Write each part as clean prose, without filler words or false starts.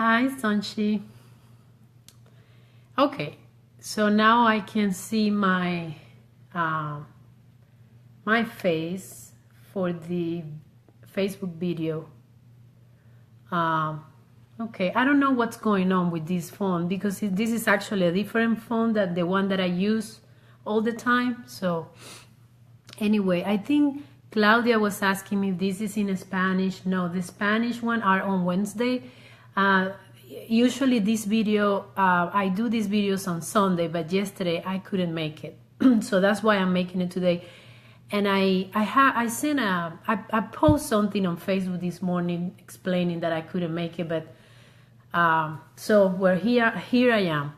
Hi, Sanchi. Okay, so now I can see uh, my face for the Facebook video. Um, okay, I don't know what's going on with this phone because this is actually a different phone than the one that I use all the time. So anyway, I think Claudia was asking me if this is in Spanish. No, the Spanish one are on Wednesday. Uh, Usually this video, I do these videos on Sunday, but yesterday I couldn't make it. So that's why I'm making it today. And I post something on Facebook this morning explaining that I couldn't make it, but so we're here I am.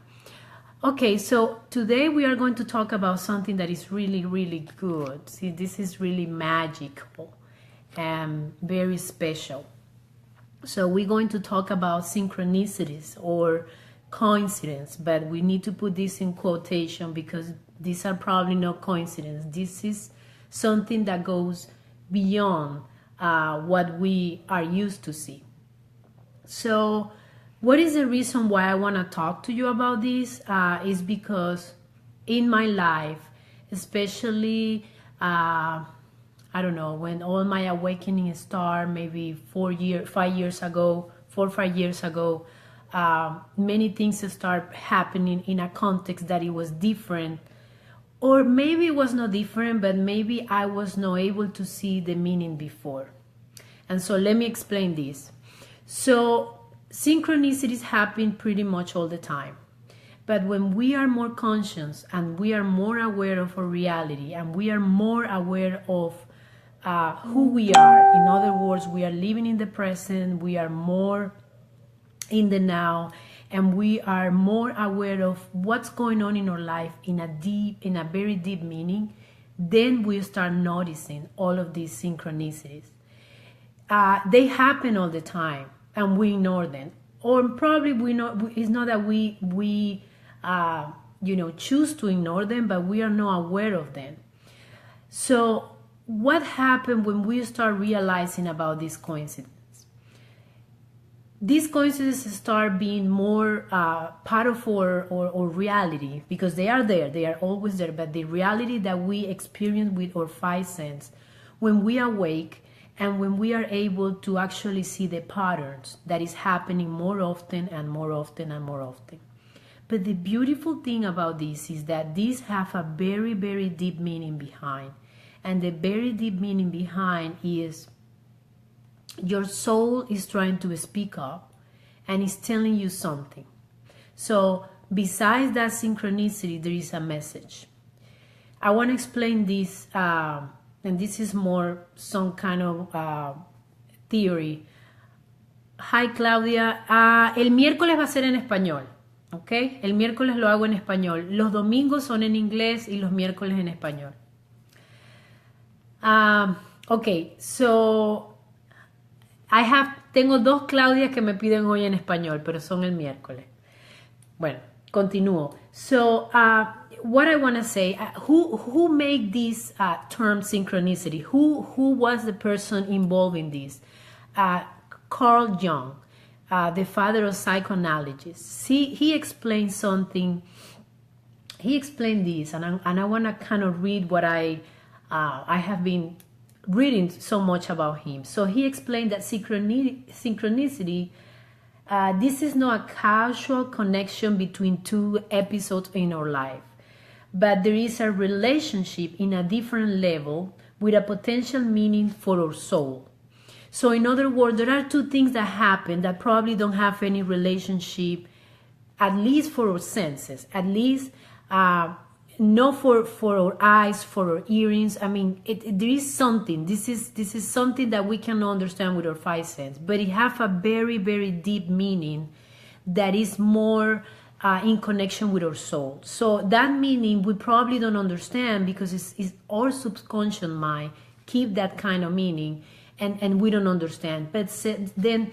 Okay, so today we are going to talk about something that is really, really good. See, this is really magical and very special. So we're going to talk about synchronicities or coincidence, but we need to put this in quotation because these are probably not coincidence. This is something that goes beyond what we are used to see. So what is the reason why I want to talk to you about this? Is because in my life, especially I don't know, when all my awakening started, maybe 4 or 5 years ago, many things start happening in a context that it was different, or maybe it was not different, but maybe I was not able to see the meaning before. And so let me explain this. So synchronicities happen pretty much all the time. But when we are more conscious and we are more aware of our reality and we are more aware of who we are, in other words, we are living in the present, we are more in the now, and we are more aware of what's going on in our life in a very deep meaning, then we start noticing all of these synchronicities. They happen all the time and we ignore them, or probably we know it's not that we choose to ignore them, but we are not aware of them. So what happened when we start realizing about these coincidences? These coincidences start being more part of our reality, because they are there, they are always there, but the reality that we experience with our five senses, when we awake and when we are able to actually see the patterns that is happening more often and more often and more often. But the beautiful thing about this is that these have a very, very deep meaning behind. And the very deep meaning behind is your soul is trying to speak up and is telling you something. So besides that synchronicity, there is a message. I want to explain this, and this is more some kind of theory. Hi, Claudia. El miércoles va a ser en español, ¿ok? El miércoles lo hago en español. Los domingos son en inglés y los miércoles en español. Okay, so tengo dos Claudias que me piden hoy en español, pero son el miércoles. Bueno, continúo. So, what I want to say, who made this term synchronicity? Who was the person involved in this? Carl Jung, the father of psychoanalysis. He explained something. He explained this, and I want to kind of read what I have been reading so much about him. So he explained that synchronicity, this is not a casual connection between two episodes in our life, but there is a relationship in a different level with a potential meaning for our soul. So in other words, there are two things that happen that probably don't have any relationship, at least for our senses, at least not for our eyes, for our earrings. I mean, there is something. This is something that we cannot understand with our five senses, but it has a very, very deep meaning that is more in connection with our soul. So that meaning we probably don't understand because it's our subconscious mind keep that kind of meaning, and we don't understand. But then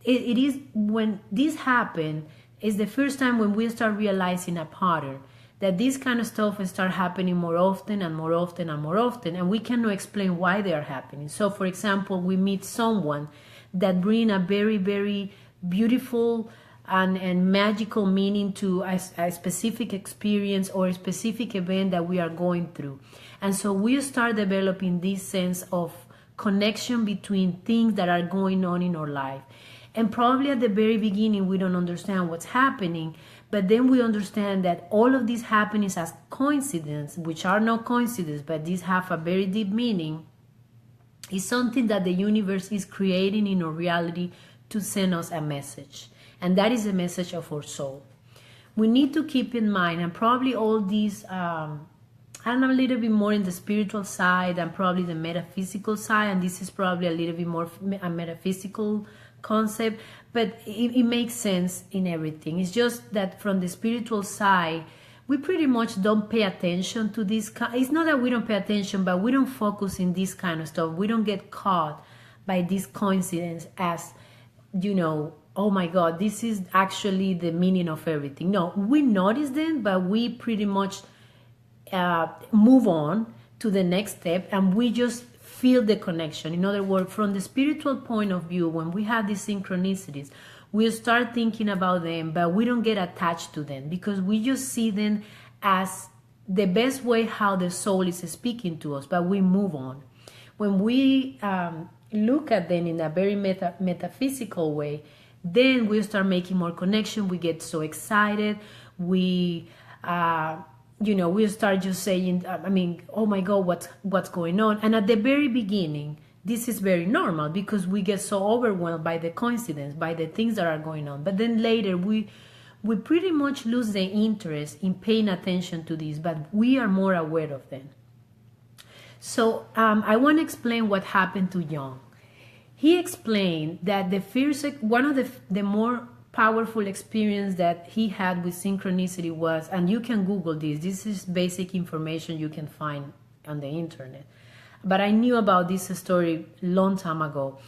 it is when this happens, is the first time when we start realizing a pattern, that this kind of stuff start happening more often and more often and more often, and we cannot explain why they are happening. So, for example, we meet someone that bring a very, very beautiful and magical meaning to a specific experience or a specific event that we are going through. And so we start developing this sense of connection between things that are going on in our life. And probably at the very beginning, we don't understand what's happening, but then we understand that all of these happenings as coincidence, which are not coincidence, but these have a very deep meaning, is something that the universe is creating in our reality to send us a message. And that is the message of our soul. We need to keep in mind, and probably all these, I'm a little bit more in the spiritual side and probably the metaphysical side, and this is probably a little bit more a metaphysical concept, but it makes sense in everything. It's just that from the spiritual side, we pretty much don't pay attention to this. It's not that we don't pay attention, but we don't focus in this kind of stuff. We don't get caught by this coincidence as, oh my God, this is actually the meaning of everything. No, we notice them, but we pretty much move on to the next step, and we just feel the connection. In other words, from the spiritual point of view, when we have these synchronicities, we start thinking about them, but we don't get attached to them because we just see them as the best way how the soul is speaking to us, but we move on. When we look at them in a very metaphysical way, then we start making more connection. We get so excited. We start just saying, oh my God, what's going on? And at the very beginning, this is very normal because we get so overwhelmed by the coincidence, by the things that are going on. But then later, we pretty much lose the interest in paying attention to this, but we are more aware of them. So I want to explain what happened to Jung. He explained that one of the more powerful experience that he had with synchronicity was, and you can Google this is basic information you can find on the internet, but I knew about this story long time ago.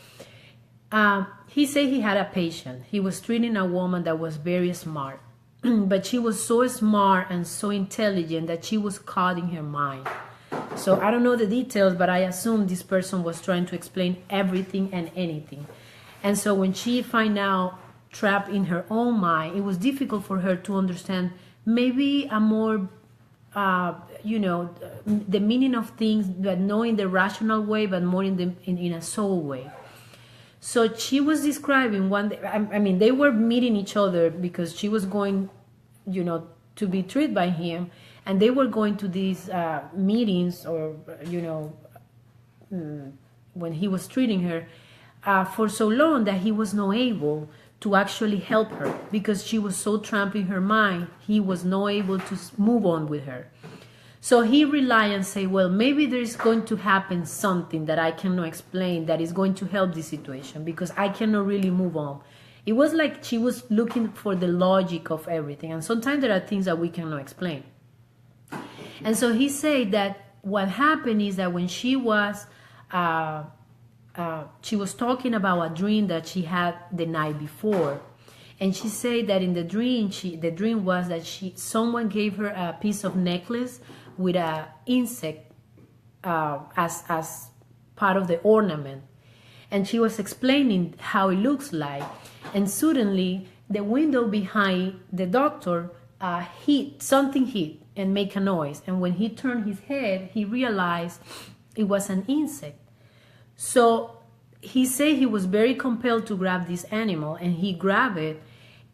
He said he had a patient. He was treating a woman that was very smart, but she was so smart and so intelligent that she was caught in her mind. So I don't know the details, but I assume this person was trying to explain everything and anything. And so when she found out trapped in her own mind, it was difficult for her to understand maybe a more, the meaning of things, but not in the rational way, but more in a soul way. So she was describing one day, they were meeting each other because she was going, to be treated by him, and they were going to these meetings or, when he was treating her for so long that he was not able to actually help her because she was so trapped in her mind. He was not able to move on with her. So he relied and say, well, maybe there is going to happen something that I cannot explain that is going to help this situation because I cannot really move on. It was like she was looking for the logic of everything. And sometimes there are things that we cannot explain. And so he said that what happened is that when she was talking about a dream that she had the night before, and she said that in the dream, the dream was that someone gave her a piece of necklace with an insect as part of the ornament, and she was explaining how it looks like, and suddenly the window behind the doctor something hit and make a noise, and when he turned his head, he realized it was an insect. So he said he was very compelled to grab this animal, and he grabbed it,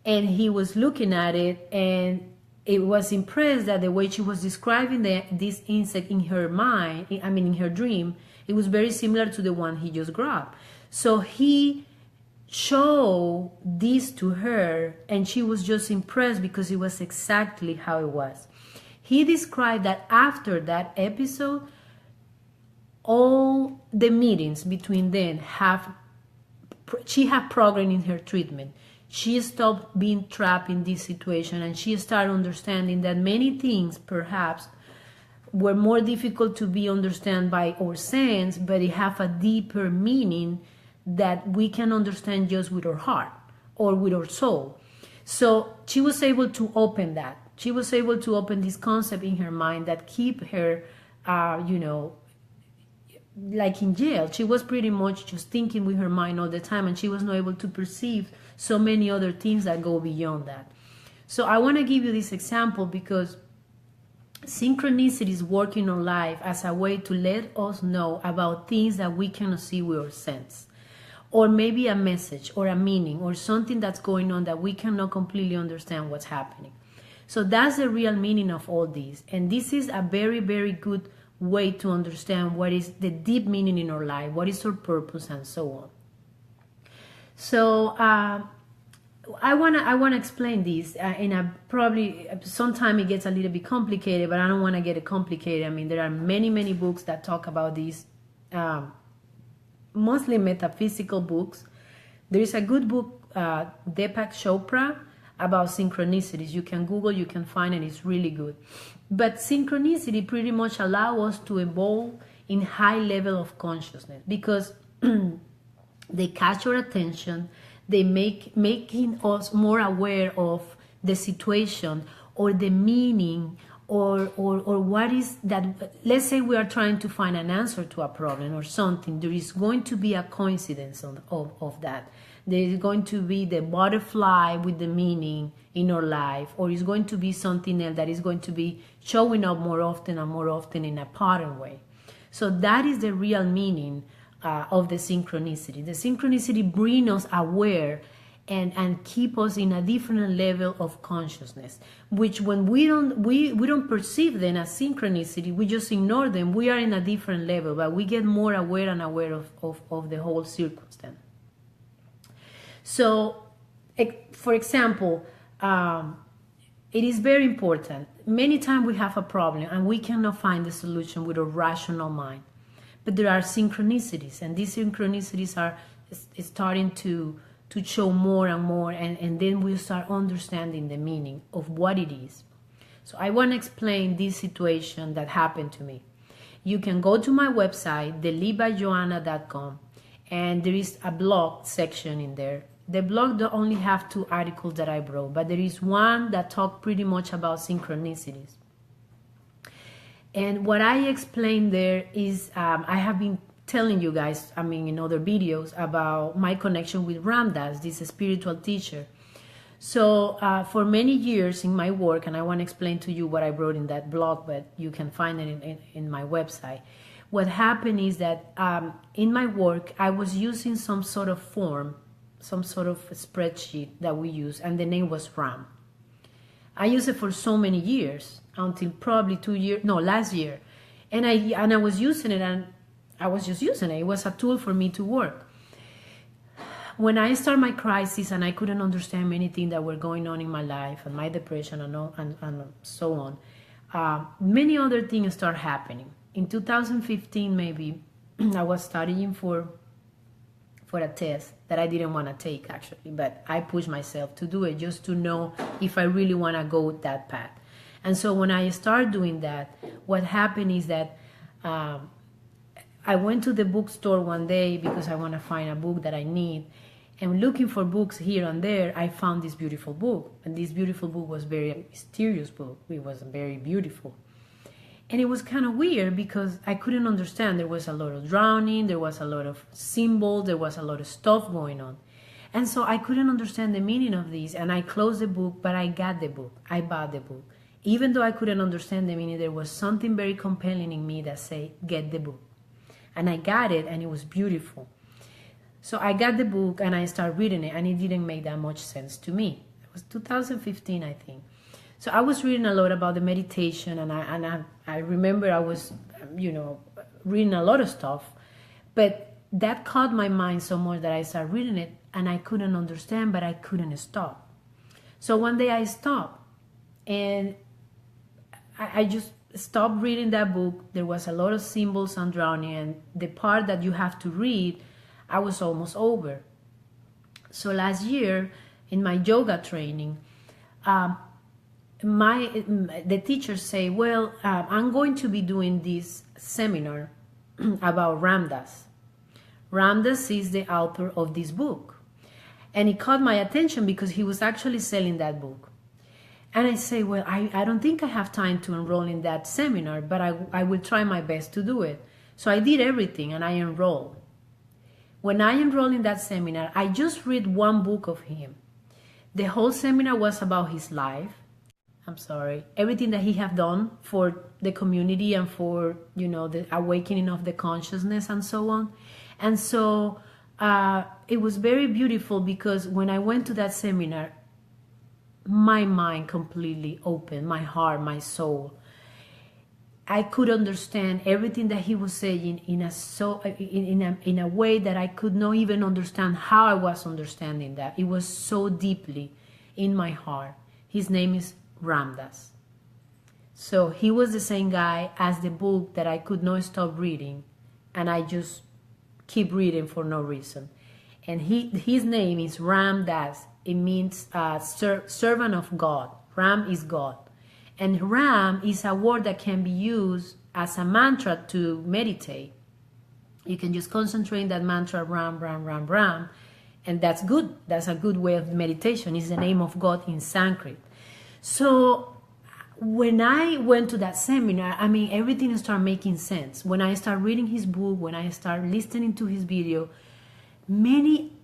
and he was looking at it, and it was impressed that the way she was describing this insect in her mind, in her dream, it was very similar to the one he just grabbed. So he showed this to her, and she was just impressed because it was exactly how it was. He described that after that episode, all the meetings between them she had progress in her treatment. She stopped being trapped in this situation, and she started understanding that many things perhaps were more difficult to be understood by our sense, but it have a deeper meaning that we can understand just with our heart or with our soul. So she was able to open that. She was able to open this concept in her mind that keep her, like in jail. She was pretty much just thinking with her mind all the time, and she was not able to perceive so many other things that go beyond that. So I want to give you this example because synchronicity is working on life as a way to let us know about things that we cannot see with our sense, or maybe a message or a meaning or something that's going on that we cannot completely understand what's happening. So that's the real meaning of all this, and this is a very, very good way to understand what is the deep meaning in our life, what is our purpose, and so on. So I wanna explain this in a probably sometime it gets a little bit complicated, but I don't want to get it complicated. I mean, there are many books that talk about this, mostly metaphysical books. There is a good book, Deepak Chopra, about synchronicities. You can Google, you can find it. It's really good. But synchronicity pretty much allow us to evolve in high level of consciousness because they catch our attention. They making us more aware of the situation or the meaning or what is that. Let's say we are trying to find an answer to a problem or something. There is going to be a coincidence of that. There is going to be the butterfly with the meaning in our life, or it's going to be something else that is going to be showing up more often and more often in a pattern way. So that is the real meaning of the synchronicity. The synchronicity brings us aware and keep us in a different level of consciousness, which when we don't perceive them as synchronicity, we just ignore them. We are in a different level, but we get more aware and aware of the whole circumstance. So, for example, it is very important. Many times we have a problem and we cannot find the solution with a rational mind. But there are synchronicities, and these synchronicities are starting to show more and more, and then we start understanding the meaning of what it is. So I want to explain this situation that happened to me. You can go to my website, thelivebyjoanna.com, and there is a blog section in there. The blog don't only have 2 articles that I wrote, but there is one that talks pretty much about synchronicities. And what I explained there is I have been telling you guys, in other videos about my connection with Ram Dass, this spiritual teacher. So for many years in my work, and I want to explain to you what I wrote in that blog, but you can find it in my website. What happened is that in my work, I was using some sort of form, some sort of spreadsheet that we use, and the name was Ram. I used it for so many years, until probably last year. And I was using it, and I was just using it. It was a tool for me to work. When I started my crisis and I couldn't understand many things that were going on in my life and my depression and so on, many other things started happening. In 2015, maybe, I was studying for a test that I didn't want to take, actually, but I pushed myself to do it just to know if I really want to go that path. And so when I started doing that, what happened is that I went to the bookstore one day because I want to find a book that I need. And looking for books here and there, I found this beautiful book. And this beautiful book was a very mysterious book. It was very beautiful. And it was kind of weird because I couldn't understand. There was a lot of drowning, there was a lot of symbols, there was a lot of stuff going on. And so I couldn't understand the meaning of these. And I closed the book, but I got the book. I bought the book. Even though I couldn't understand the meaning, there was something very compelling in me that said, get the book. And I got it, and it was beautiful. So I got the book, and I started reading it, and it didn't make that much sense to me. It was 2015, I think. So I was reading a lot about the meditation, and I remember I was, reading a lot of stuff. But that caught my mind so much that I started reading it, and I couldn't understand, but I couldn't stop. So one day I stopped, and I just stopped reading that book. There was a lot of symbols and drowning, and the part that you have to read, I was almost over. So last year, in my yoga training, the teachers say, well, I'm going to be doing this seminar about Ram Dass. Ram Dass is the author of this book. And it caught my attention because he was actually selling that book. And I say, well, I don't think I have time to enroll in that seminar, but I will try my best to do it. So I did everything and I enrolled. When I enrolled in that seminar, I just read one book of him. The whole seminar was about his life. Everything that he have done for the community and for, the awakening of the consciousness and so on. And so it was very beautiful, because when I went to that seminar, my mind completely opened, my heart, my soul. I could understand everything that he was saying in a way that I could not even understand how I was understanding that. It was so deeply in my heart. His name is Ramdas. So he was the same guy as the book that I could not stop reading, and I just keep reading for no reason. And his name is Ramdas. It means servant of God. Ram is God. And Ram is a word that can be used as a mantra to meditate. You can just concentrate on that mantra, Ram, Ram, Ram, Ram. And that's good. That's a good way of meditation. It's the name of God in Sanskrit. So when I went to that seminar, everything started making sense. When I started reading his book, when I started listening to his video,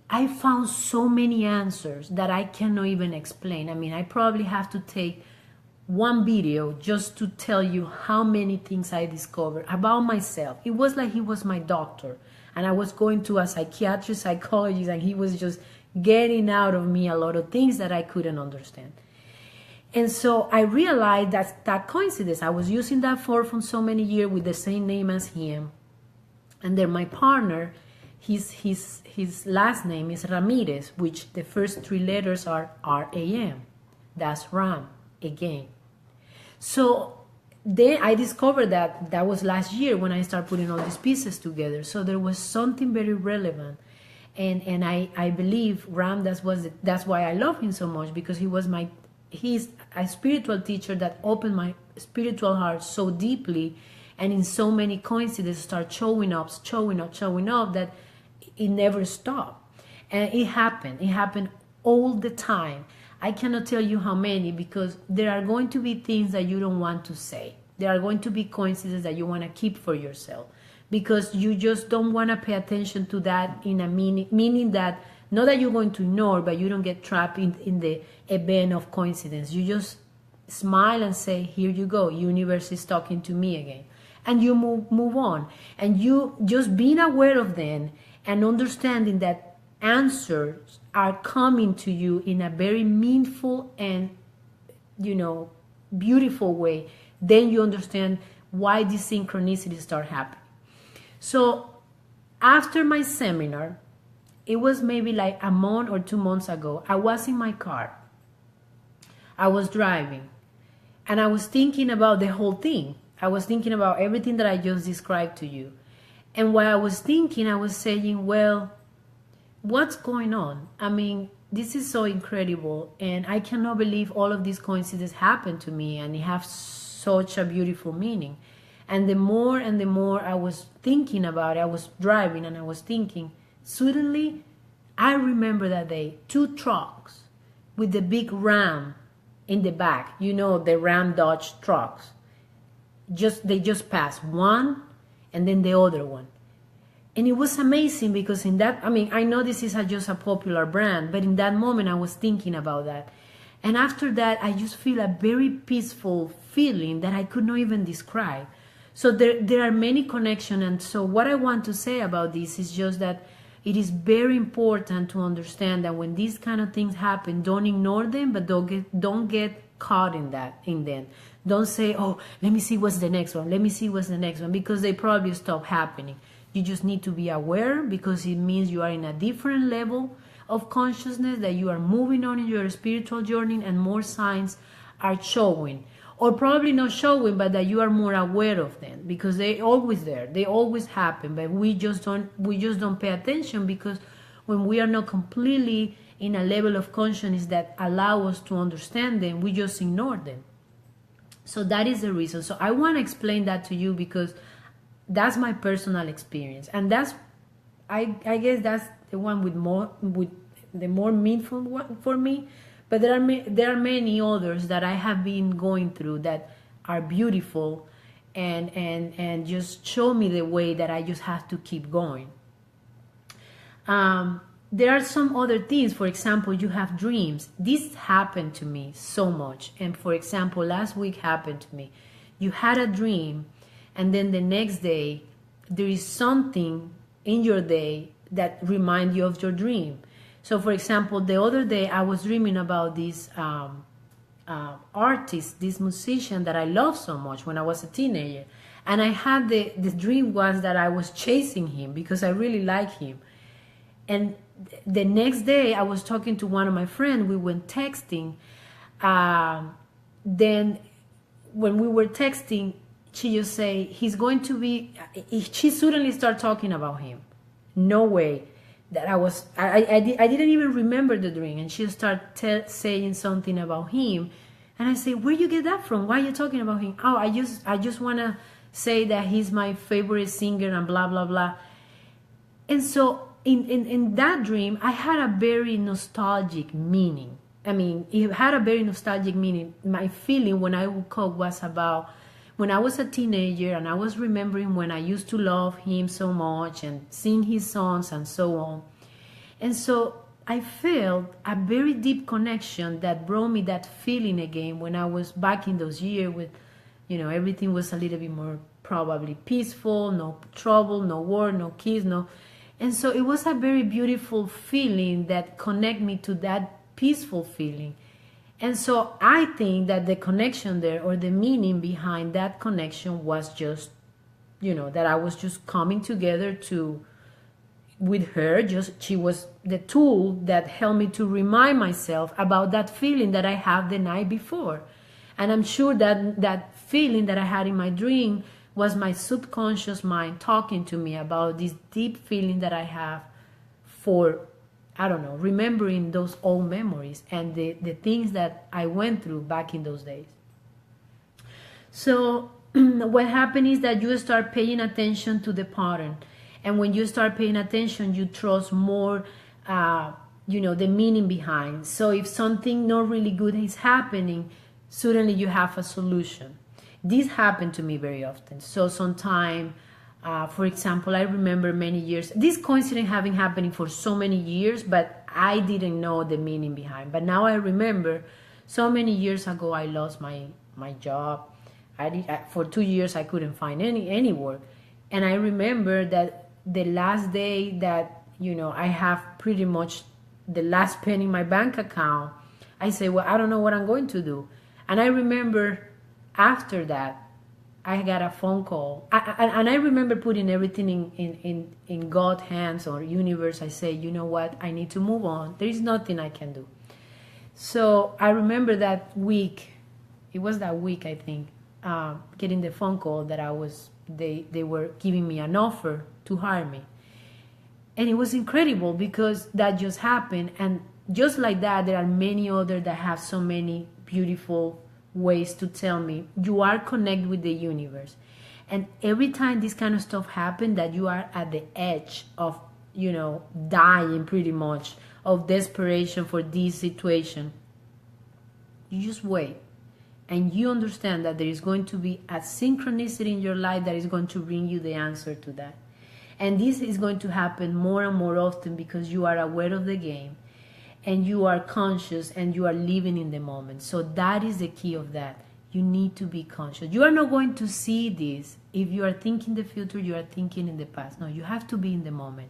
I found so many answers that I cannot even explain. I probably have to take one video just to tell you how many things I discovered about myself. It was like he was my doctor, and I was going to a psychiatrist, psychologist, and he was just getting out of me a lot of things that I couldn't understand. And so I realized that coincidence. I was using that form for so many years with the same name as him. And then my partner, his last name is Ramirez, which the first three letters are R-A-M. That's Ram, again. So then I discovered that was last year when I started putting all these pieces together. So there was something very relevant. And I believe Ram, that's why I love him so much, because he's a spiritual teacher that opened my spiritual heart so deeply, and in so many coincidences start showing up that it never stopped. And it happened all the time. I cannot tell you how many, because there are going to be things that you don't want to say. There are going to be coincidences that you want to keep for yourself, because you just don't want to pay attention to that in a meaning that, not that you're going to ignore, but you don't get trapped in the event of coincidence. You just smile and say, here you go, universe is talking to me again. And you move on. And you just being aware of them and understanding that answers are coming to you in a very meaningful and, beautiful way. Then you understand why these synchronicities start happening. So after my seminar, it was maybe like a month or 2 months ago, I was in my car. I was driving, and I was thinking about the whole thing. I was thinking about everything that I just described to you. And while I was thinking, I was saying, well, what's going on? This is so incredible, and I cannot believe all of these coincidences happened to me, and it has such a beautiful meaning. And the more I was thinking about it, I was driving and I was thinking, suddenly I remember that day, 2 trucks with the big Ram in the back, the Ram Dodge trucks. They just passed, one and then the other one. And it was amazing, because in that, I know this is just a popular brand, but in that moment I was thinking about that. And after that, I just feel a very peaceful feeling that I could not even describe. So there are many connections. And so what I want to say about this is just that it is very important to understand that when these kind of things happen, don't ignore them, but don't get caught in them. Don't say, oh, let me see what's the next one. Let me see what's the next one, because they probably stop happening. You just need to be aware, because it means you are in a different level of consciousness, that you are moving on in your spiritual journey, and more signs are showing. Or probably not showing, but that you are more aware of them, because they're always there. They always happen, but we just don't pay attention, because when we are not completely in a level of consciousness that allow us to understand them, we just ignore them. So that is the reason. So I want to explain that to you, because that's my personal experience, and I guess that's the one with the more meaningful one for me. But there are many others that I have been going through that are beautiful, and just show me the way that I just have to keep going. There are some other things. For example, you have dreams. This happened to me so much. And for example, last week happened to me. You had a dream, and then the next day, there is something in your day that reminds you of your dream. So for example, the other day I was dreaming about this artist, this musician that I loved so much when I was a teenager. And I had the dream was that I was chasing him because I really like him. And the next day I was talking to one of my friends, we went texting. Then when we were texting, she just say, he's going to be, she suddenly started talking about him. No way. That I didn't even remember the dream. And she started saying something about him. And I say, where you get that from? Why are you talking about him? Oh, I just want to say that he's my favorite singer and blah, blah, blah. And so in that dream, I had a very nostalgic meaning. I mean, it had a very nostalgic meaning. My feeling when I woke up was about when I was a teenager, and I was remembering when I used to love him so much and sing his songs and so on. And so I felt a very deep connection that brought me that feeling again when I was back in those years with, everything was a little bit more probably peaceful, no trouble, no war, no kids, no. And so it was a very beautiful feeling that connected me to that peaceful feeling. And so I think that the connection there, or the meaning behind that connection, was just, that I was just coming together with her. She was the tool that helped me to remind myself about that feeling that I had the night before. And I'm sure that that feeling that I had in my dream was my subconscious mind talking to me about this deep feeling that I have for, I don't know, remembering those old memories and the things that I went through back in those days. So what happened is that you start paying attention to the pattern. And when you start paying attention, you trust more, the meaning behind. So if something not really good is happening, suddenly you have a solution. This happened to me very often. So sometime, for example, I remember many years, this coincidence having happening for so many years, but I didn't know the meaning behind. But now I remember so many years ago, I lost my job. For 2 years, I couldn't find any work. And I remember that the last day that, I have pretty much the last penny in my bank account, I say, well, I don't know what I'm going to do. And I remember after that, I got a phone call. And I remember putting everything in God's hands or universe. I say, you know what? I need to move on. There is nothing I can do. So I remember that week. It was that week, I think, getting the phone call that they were giving me an offer to hire me. And it was incredible because that just happened. And just like that, there are many others that have so many beautiful ways to tell me you are connected with the universe. And every time this kind of stuff happens, that you are at the edge of, dying pretty much, of desperation for this situation, you just wait. And you understand that there is going to be a synchronicity in your life that is going to bring you the answer to that. And this is going to happen more and more often because you are aware of the game. And you are conscious and you are living in the moment. So that is the key of that. You need to be conscious. You are not going to see this if you are thinking the future, you are thinking in the past. No, you have to be in the moment.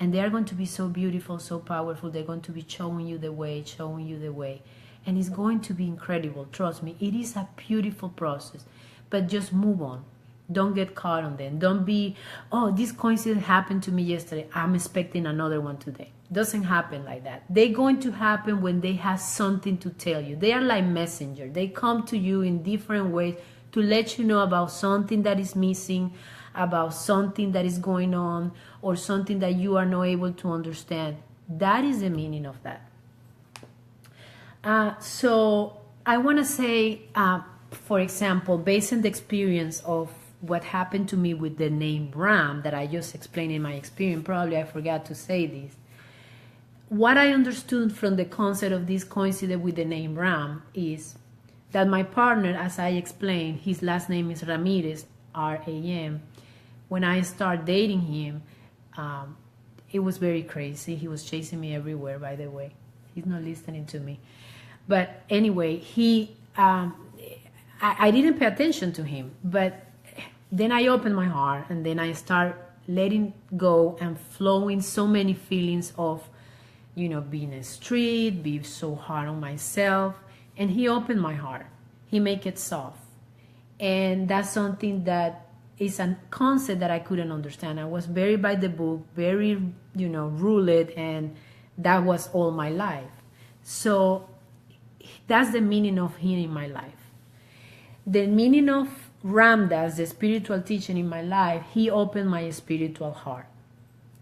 And they are going to be so beautiful, so powerful. They're going to be showing you the way. And it's going to be incredible. Trust me, it is a beautiful process. But just move on. Don't get caught on them. Don't be, oh, this coincidence happened to me yesterday. I'm expecting another one today. Doesn't happen like that. They're going to happen when they have something to tell you. They are like messengers. They come to you in different ways to let you know about something that is missing, about something that is going on, or something that you are not able to understand. That is the meaning of that. So I want to say, for example, based on the experience of what happened to me with the name Ram that I just explained in my experience, probably I forgot to say this. What I understood from the concept of this coincidence with the name Ram is that my partner, as I explained, his last name is Ramirez. RAM. When I started dating him, it was very crazy. He was chasing me everywhere, by the way. He's not listening to me. But anyway, I didn't pay attention to him. But then I opened my heart, and then I start letting go and flowing so many feelings of, being a street, being so hard on myself. And he opened my heart. He make it soft. And that's something that is a concept that I couldn't understand. I was very by the book, very, ruled, and that was all my life. So that's the meaning of him in my life. The meaning of Ramdas, the spiritual teaching in my life, he opened my spiritual heart.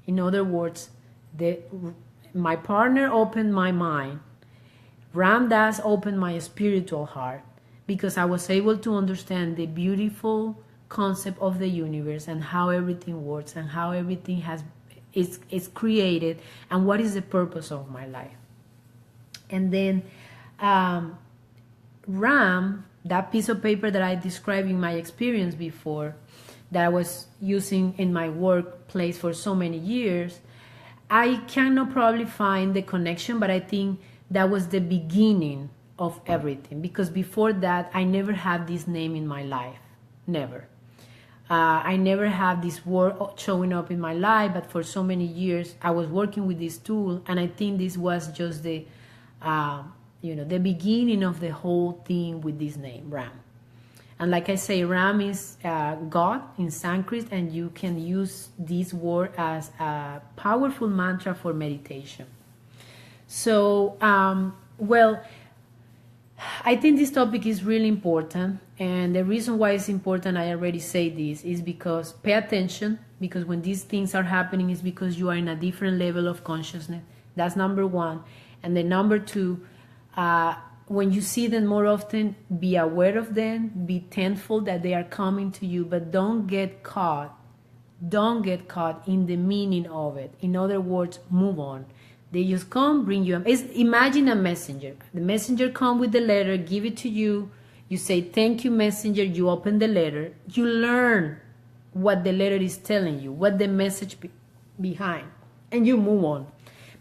In other words, my partner opened my mind. Ramdas opened my spiritual heart, because I was able to understand the beautiful concept of the universe and how everything works and how everything is created and what is the purpose of my life. And then Ram, that piece of paper that I described in my experience before, that I was using in my workplace for so many years, I cannot probably find the connection, but I think that was the beginning of everything, because before that I never had this name in my life. Never. I never had this word showing up in my life, but for so many years I was working with this tool, and I think this was just the the beginning of the whole thing with this name, Ram. And like I say, Ram is God in Sanskrit, and you can use this word as a powerful mantra for meditation. So, well, I think this topic is really important, and the reason why it's important, I already say this, is because pay attention, because when these things are happening is because you are in a different level of consciousness. That's number one. And then number two, when you see them more often, be aware of them, be thankful that they are coming to you, but don't get caught in the meaning of it. In other words, move on. They just come, bring you. Imagine a messenger. The messenger come with the letter, give it to you. You say, thank you, messenger. You open the letter. You learn what the letter is telling you, what the message behind, and you move on.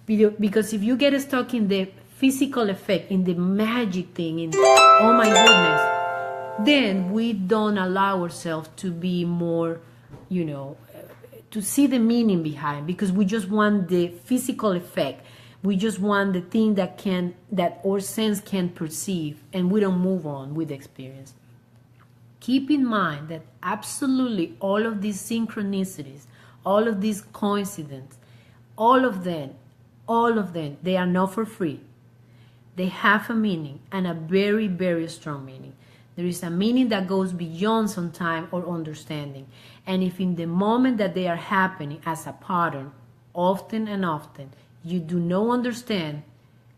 Because if you get stuck in the physical effect, in the magic thing, in oh my goodness, then we don't allow ourselves to be more, to see the meaning behind, because we just want the physical effect. We just want the thing that our sense can perceive, and we don't move on with the experience. Keep in mind that absolutely all of these synchronicities, all of these coincidences, all of them, they are not for free. They have a meaning, and a very, very strong meaning. There is a meaning that goes beyond some time or understanding. And if in the moment that they are happening as a pattern, often and often, you do not understand,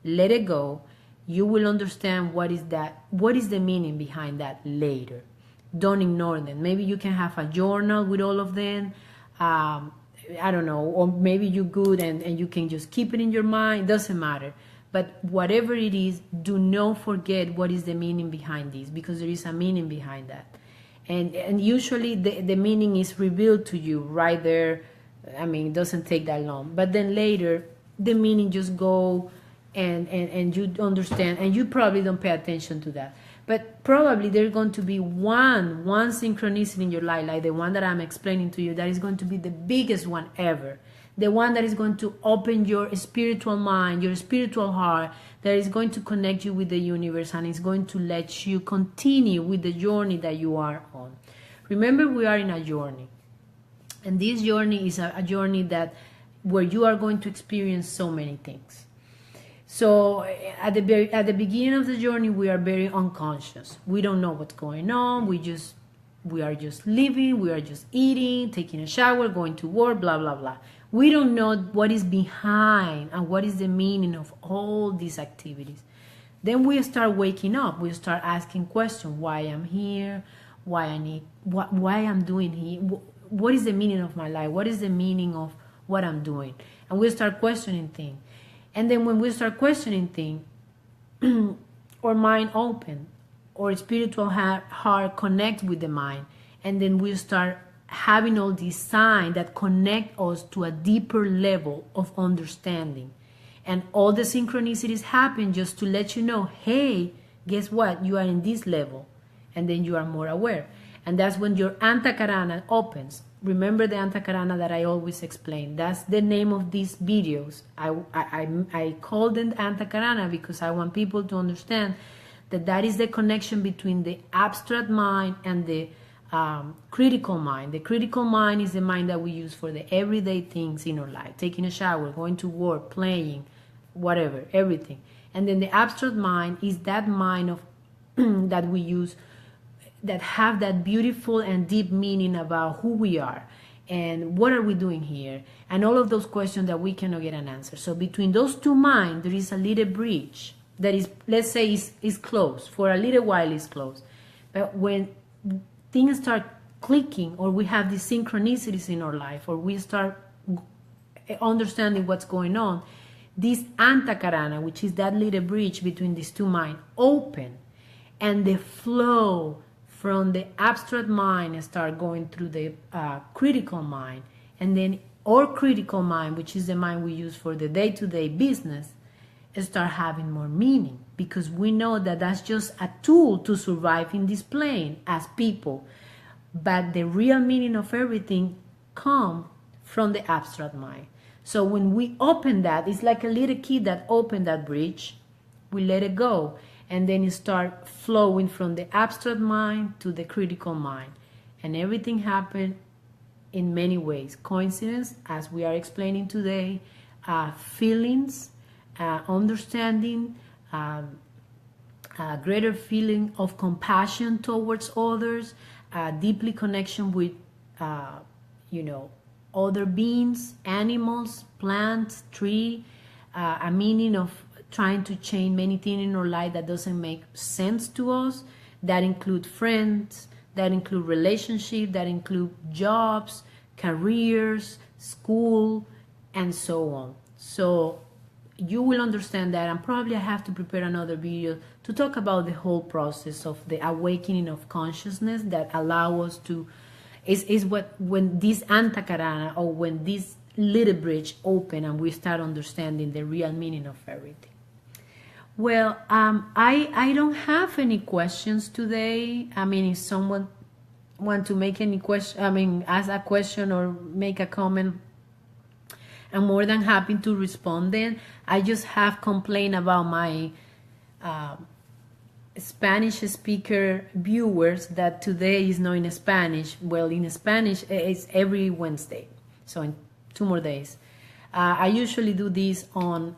let it go. You will understand what is the meaning behind that later. Don't ignore them. Maybe you can have a journal with all of them. I don't know, or maybe you're good and you can just keep it in your mind. It doesn't matter. But whatever it is, do not forget what is the meaning behind this, because there is a meaning behind that. And usually the meaning is revealed to you right there. I mean, it doesn't take that long. But then later, the meaning just go and you understand, and you probably don't pay attention to that. But probably there's going to be one synchronicity in your life, like the one that I'm explaining to you, that is going to be the biggest one ever. The one that is going to open your spiritual mind, your spiritual heart, that is going to connect you with the universe, and is going to let you continue with the journey that you are on. Remember, we are in a journey. And this journey is a journey where you are going to experience so many things. So at the beginning of the journey, we are very unconscious. We don't know what's going on. We are just living. We are just eating, taking a shower, going to work, blah, blah, blah. We don't know what is behind and what is the meaning of all these activities. Then we start waking up. We start asking questions: why I'm here, why I'm doing here, what is the meaning of my life, what is the meaning of what I'm doing, and we start questioning things. And then when we start questioning things, our mind open, our spiritual heart connects with the mind, and then we start having all these signs that connect us to a deeper level of understanding. And all the synchronicities happen just to let you know, hey, guess what? You are in this level. And then you are more aware. And that's when your Antakarana opens. Remember the Antakarana that I always explain. That's the name of these videos. I call them Antakarana because I want people to understand that that is the connection between the abstract mind and the critical mind. The critical mind is the mind that we use for the everyday things in our life. Taking a shower, going to work, playing, whatever, everything. And then the abstract mind is that mind of that we use that have that beautiful and deep meaning about who we are and what are we doing here, and all of those questions that we cannot get an answer. So between those two minds, there is a little bridge that is, let's say, is closed. For a little while it's closed. But when things start clicking, or we have these synchronicities in our life, or we start understanding what's going on, this Antakarana, which is that little bridge between these two minds, open, and the flow from the abstract mind start going through the critical mind, and then our critical mind, which is the mind we use for the day-to-day business, start having more meaning, because we know that that's just a tool to survive in this plane as people. But the real meaning of everything comes from the abstract mind. So when we open that, it's like a little key that opened that bridge. We let it go, and then it start flowing from the abstract mind to the critical mind. And everything happened in many ways. Coincidence, as we are explaining today, feelings, understanding, a greater feeling of compassion towards others, deeply connection with, other beings, animals, plants, tree, a meaning of trying to change many things in our life that doesn't make sense to us. That include friends, that include relationships, that include jobs, careers, school, and so on. So you will understand that, and probably I have to prepare another video to talk about the whole process of the awakening of consciousness that allow us to, is what, when this Antakarana, or when this little bridge open and we start understanding the real meaning of everything. Well, I don't have any questions today. I mean, if someone want to make any question, ask a question or make a comment, I'm more than happy to respond then. I just have complained about my Spanish speaker viewers that today is not in Spanish. Well, in Spanish, it's every Wednesday. So in 2 more days. I usually do this on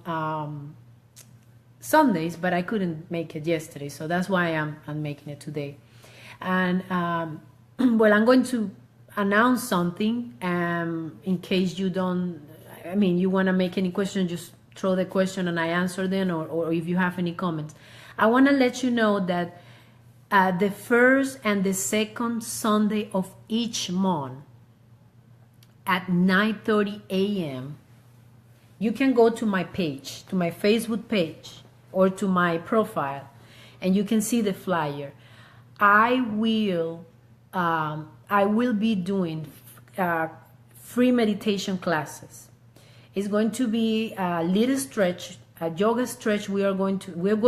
Sundays, but I couldn't make it yesterday. So that's why I'm making it today. And, well, I'm going to announce something in case you don't, you want to make any question, just throw the question and I answer them, or if you have any comments. I want to let you know that the first and the second Sunday of each month at 9:30 a.m., you can go to my page, to my Facebook page, or to my profile, and you can see the flyer. I will be doing free meditation classes. It's going to be a little stretch, a yoga stretch. We're going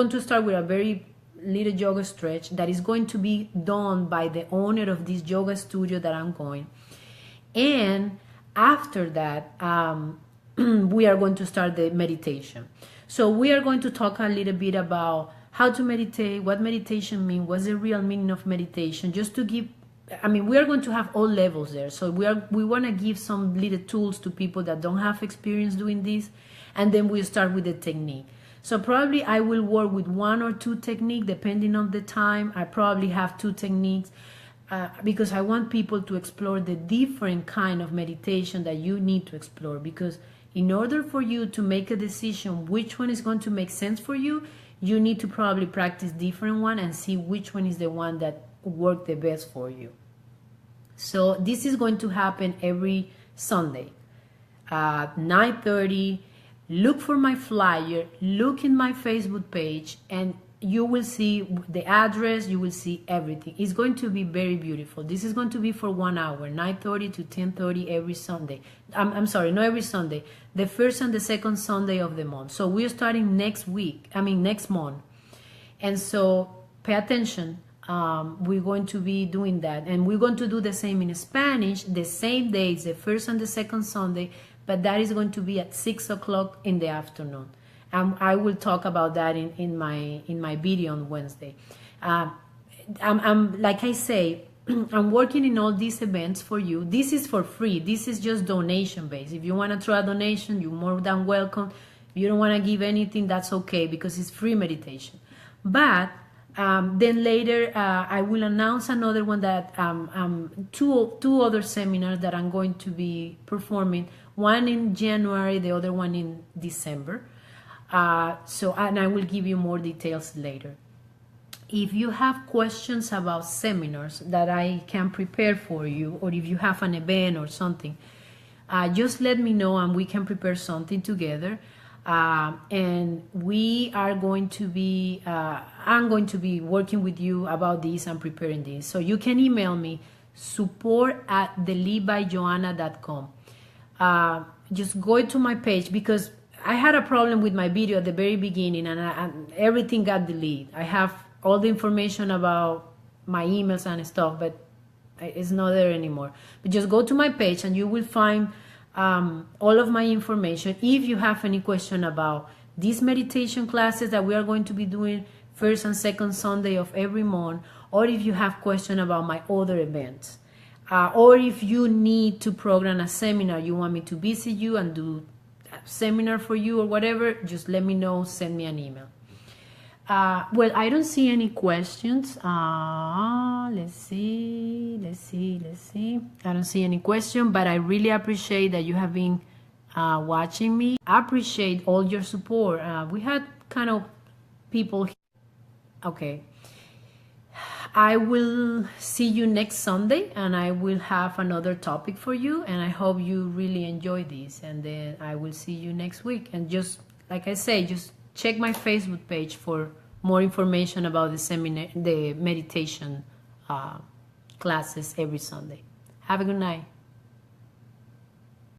to start with a very little yoga stretch that is going to be done by the owner of this yoga studio that I'm going. And after that, we are going to start the meditation. So we are going to talk a little bit about how to meditate, what meditation means, what's the real meaning of meditation, just to give, we are going to have all levels there. So we want to give some little tools to people that don't have experience doing this, and then we'll start with the technique. So probably I will work with 1 or 2 techniques depending on the time. I probably have 2 techniques because I want people to explore the different kind of meditation that you need to explore, because in order for you to make a decision which one is going to make sense for you, you need to probably practice different one and see which one is the one that work the best for you. So this is going to happen every Sunday at 9:30. Look for my flyer, look in my Facebook page, and you will see the address, you will see everything. It's going to be very beautiful. This is going to be for 1 hour, 9:30 to 10:30 every Sunday. I'm sorry, not every Sunday, the first and the second Sunday of the month. So we're starting next month. And so pay attention. We're going to be doing that, and we're going to do the same in Spanish, the same days, the first and the second Sunday, but that is going to be at 6 o'clock in the afternoon. I will talk about that in my video on Wednesday. I'm like I say, I'm working in all these events for you. This is for free. This is just donation based. If you want to throw a donation, you're more than welcome. If you don't want to give anything, that's okay, because it's free meditation. But then later I will announce another one that two other seminars that I'm going to be performing. One in January, the other one in December. And I will give you more details later. If you have questions about seminars that I can prepare for you, or if you have an event or something, just let me know and we can prepare something together. And we are going to be, I'm going to be working with you about this and preparing this. So you can email me, support@theleadbyjoanna.com. Just go to my page, because I had a problem with my video at the very beginning, and everything got deleted. I have all the information about my emails and stuff, but it's not there anymore. But just go to my page and you will find all of my information. If you have any question about these meditation classes that we are going to be doing first and second Sunday of every month, or if you have question about my other events, or if you need to program a seminar, you want me to visit you and do a seminar for you or whatever, just let me know, send me an email. Well, I don't see any questions. Let's see. I don't see any question, but I really appreciate that you have been watching me. I appreciate all your support. We had kind of people. Okay. I will see you next Sunday, and I will have another topic for you, and I hope you really enjoy this. And then I will see you next week. And just like I say, just check my Facebook page for more information about the seminar, the meditation classes every Sunday. Have a good night.